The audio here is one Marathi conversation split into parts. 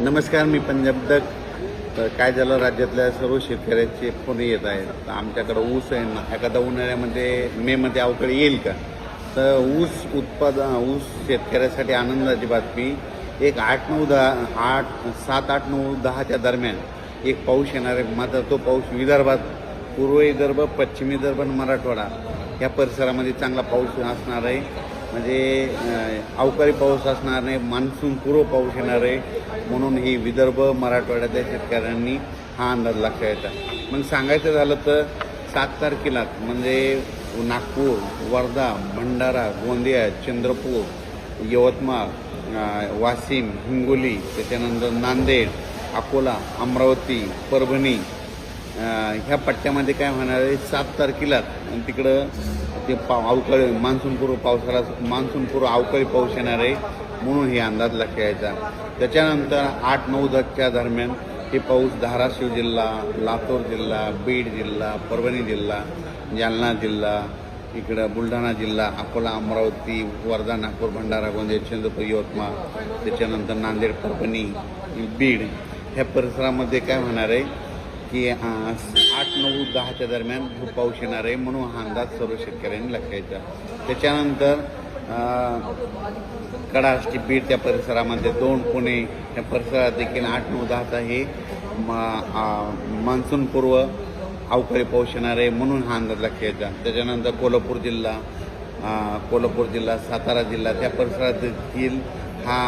नमस्कार, मी पंजाब डक. तर काय झालं, राज्यातल्या सर्व शेतकऱ्याचे फोन येत आहेत. तर आमच्याकडं ऊस आहे ना, एखादा उन्हाळ्यामध्ये मेमध्ये अवकाळी येईल का? तर ऊस शेतकऱ्यासाठी आनंदाची बातमी. एक 7, 8, 9, 10च्या दरम्यान एक पाऊस येणार आहे. मात्र तो पाऊस विदर्भात, पूर्व विदर्भ, पश्चिम विदर्भ आणि मराठवाडा या परिसरामध्ये चांगला पाऊस असणार आहे. म्हणजे अवकाळी पाऊस असणार नाही, मान्सून पूर्व पाऊस येणार आहे. म्हणून ही विदर्भ, मराठवाड्यातल्या शेतकऱ्यांनी हा अंदाज लक्षात येतात. मग सांगायचं झालं तर 7 तारखेला म्हणजे नागपूर, वर्धा, भंडारा, गोंदिया, चंद्रपूर, यवतमाळ, वाशिम, हिंगोली, त्याच्यानंतर नांदेड, अकोला, अमरावती, परभणी ह्या पट्ट्यामध्ये काय होणार आहे, 7 तारखेला तिकडं ते अवकाळी मान्सूनपूर्व अवकाळी पाऊस येणार आहे. म्हणून हे अंदाज लक्षात यायचा. त्याच्यानंतर 8, 9, 10च्या दरम्यान हे पाऊस धाराशिव जिल्हा, लातूर जिल्हा, बीड जिल्हा, परभणी जिल्हा, जालना जिल्हा, इकडं बुलढाणा जिल्हा, अकोला, अमरावती, वर्धा, नागपूर, भंडारा, गोंदिया, चंद्रपूर, यवतमाळ, त्याच्यानंतर नांदेड, परभणी, बीड ह्या परिसरामध्ये काय होणार आहे की 8, 9, 10च्या दरम्यान खूप पाऊस येणार आहे. म्हणून हा अंदाज सर्व शेतकऱ्यांनी लक्षात घ्यायचा. त्याच्यानंतर कडाष्टी, बीड त्या परिसरामध्ये, दौंड, पुणे या परिसरात देखील 8, 9, 10चा हे मान्सूनपूर्व अवकाळी पाऊस येणार आहे. म्हणून हा अंदाज लक्षात घ्यायचा. त्याच्यानंतर कोल्हापूर जिल्हा, सातारा जिल्हा त्या परिसरात देखील हा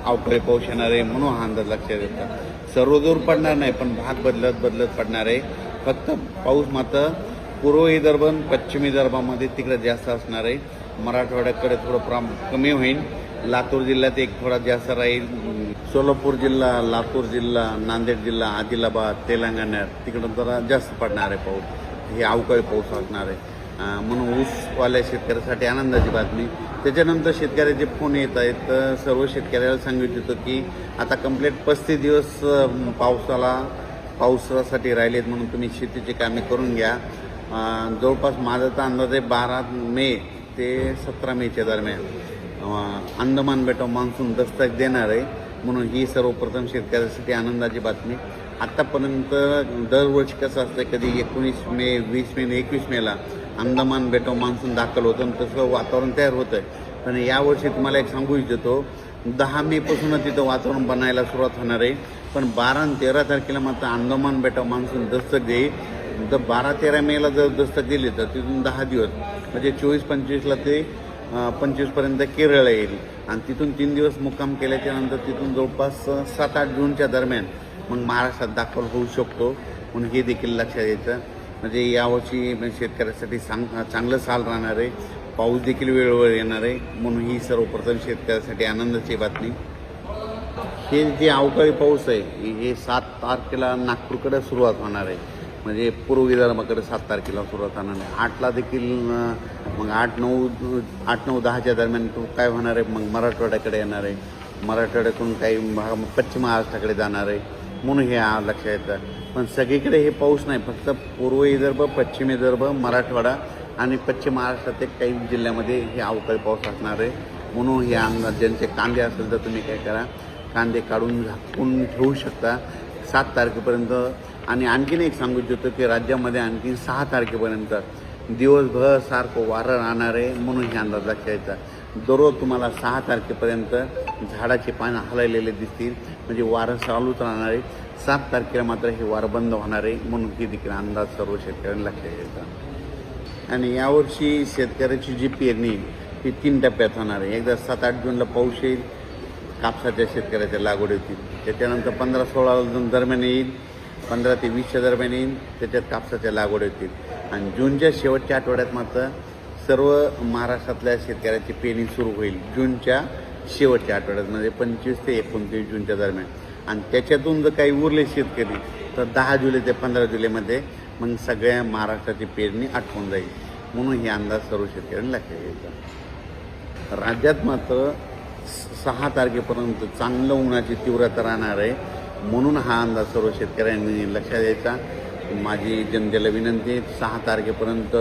अवकाळी पाऊस येणार आहे. म्हणून हा अंदाज लक्षात येतात. सर्वदूर पडणार नाही, पण भाग बदलत पडणार आहे. फक्त पाऊस मात्र पूर्व विदर्भ आणि पश्चिम विदर्भामध्ये तिकडे जास्त असणार आहे. मराठवाड्याकडे थोडं कमी होईल. लातूर जिल्ह्यात एक थोडा जास्त राहील. सोलापूर जिल्हा, लातूर जिल्हा, नांदेड जिल्हा, आदिलाबाद, तेलंगणा तिकडं जरा जास्त पडणार आहे पाऊस. हे अवकाळी पाऊस असणार आहे. म्हणून ऊसवाल्या शेतकऱ्यासाठी आनंदाची बातमी. त्याच्यानंतर शेतकऱ्याचे फोन येत आहेत. तर सर्व शेतकऱ्याला सांगितलं होतं की आता कंप्लीट 35 दिवस पावसासाठी राहिलेत, म्हणून तुम्ही शेतीची कामे करून घ्या. जवळपास माझा तर अंदाज आहे 12 मे ते 17 मेच्या दरम्यान अंदमान बेटाव मान्सून दस्तक देणार आहे. म्हणून ही सर्वप्रथम शेतकऱ्यासाठी आनंदाची बातमी. आत्तापर्यंत दरवर्षी कसं असतं, कधी 19 मे, 20 मे, 21 मेला अंदमान बेटाव मान्सून दाखल होतं आणि तसं वातावरण तयार होतं आहे. पण यावर्षी तुम्हाला एक सांगू इच्छितो, 10 मेपासूनच तिथं वातावरण बनायला सुरुवात होणार आहे. पण 12 आणि 13 तारखेला मात्र अंदमान बेटाव मान्सून दस्तक देईल. तर 12-13 मेला जर दस्तक दिली तर तिथून 10 दिवस म्हणजे 24-25ला ते 25पर्यंत केरळला येईल. आणि तिथून 3 दिवस मुक्काम केल्याच्या नंतर तिथून जवळपास 7-8 जूनच्या दरम्यान मग महाराष्ट्रात दाखल होऊ शकतो. म्हणून हे देखील लक्षात घ्यायचं. म्हणजे यावर्षी शेतकऱ्यासाठी चांगलं साल राहणार आहे. पाऊस देखील वेळोवेळी येणार आहे. म्हणून ही सर्वप्रथम शेतकऱ्यासाठी आनंदाची बातमी. हे जे अवकाळी पाऊस आहे हे 7 तारखेला नागपूरकडे सुरुवात होणार आहे. म्हणजे पूर्व विदर्भाकडे 7 तारखेला सुरुवात होणार आहे. 8ला देखील मग 8, 9, 10च्या दरम्यान तो काय होणार आहे, मग मराठवाड्याकडे येणार आहे. मराठवाड्यातून काही भाग पश्चिम महाराष्ट्राकडे जाणार आहे. म्हणून हे लक्षात येतं. पण सगळीकडे हे पाऊस नाही, फक्त पूर्व विदर्भ, पश्चिम विदर्भ, मराठवाडा आणि पश्चिम महाराष्ट्रात काही जिल्ह्यामध्ये हे अवकाळी पाऊस असणार आहे. म्हणून हे अंदाज, ज्यांचे कांदे असेल तर तुम्ही काय करा, कांदे काढून झाकून ठेवू शकता 7 तारखेपर्यंत. आणि आणखीन एक सांगू इच्छितो की राज्यामध्ये आणखीन 6 तारखेपर्यंत दिवसभर सारखं वारं राहणार आहे. म्हणून हे अंदाज लक्षात यायचा. दररोज तुम्हाला 6 तारखेपर्यंत झाडाची पानं हललेले दिसतील, म्हणजे वारं चालूच राहणार आहे. 7 तारखेला मात्र हे वारं बंद होणार आहे. म्हणून ही देखील अंदाज सर्व शेतकऱ्यांना लक्षात यायचा. आणि यावर्षी शेतकऱ्याची जी पेरणी ही 3 टप्प्यात होणार आहे. एकदा 7-8 जूनला पाऊस येईल, कापसाच्या शेतकऱ्याच्या लागवड होतील. त्याच्यानंतर 15-16 दरम्यान येईल, 15 ते 20च्या दरम्यान येईल, त्याच्यात कापसाच्या लागवड होतील. आणि जूनच्या शेवटच्या आठवड्यात मात्र सर्व महाराष्ट्रातल्या शेतकऱ्याची पेरणी सुरू होईल. जूनच्या शेवटच्या आठवड्यात म्हणजे 25 ते 29 जूनच्या दरम्यान. आणि त्याच्यातून जर काही उरले शेतकरी तर 10 जुलै ते 15 जुलैमध्ये मग सगळ्या महाराष्ट्राची पेरणी आटवून जाईल. म्हणून हे अंदाज सर्व शेतकऱ्यांनी लक्षात घ्यायचा. राज्यात मात्र 6 तारखेपर्यंत चांगलं उन्हाची तीव्रता राहणार आहे. म्हणून हा अंदाज सर्व शेतकऱ्यांनी लक्षात द्यायचा. माझी जनतेला विनंती आहे, 6 तारखेपर्यंत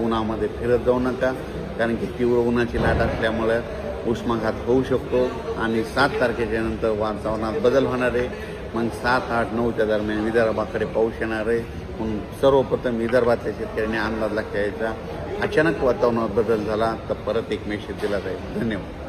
उन्हामध्ये फिरत जाऊ नका, कारण की तीव्र उन्हाची लाट असल्यामुळे उष्माघात होऊ शकतो आणि 7 तारखेच्या नंतर वातावरणात बदल होणार आहे. मग 7, 8, 9च्या दरम्यान विदर्भाकडे पाऊस येणार आहे. म्हणून सर्वप्रथम विदर्भातल्या शेतकऱ्यांनी अंदाज लक्षात घ्यायचा. अचानक वातावरणात बदल झाला तर परत एक मेसेज दिला जाईल. धन्यवाद.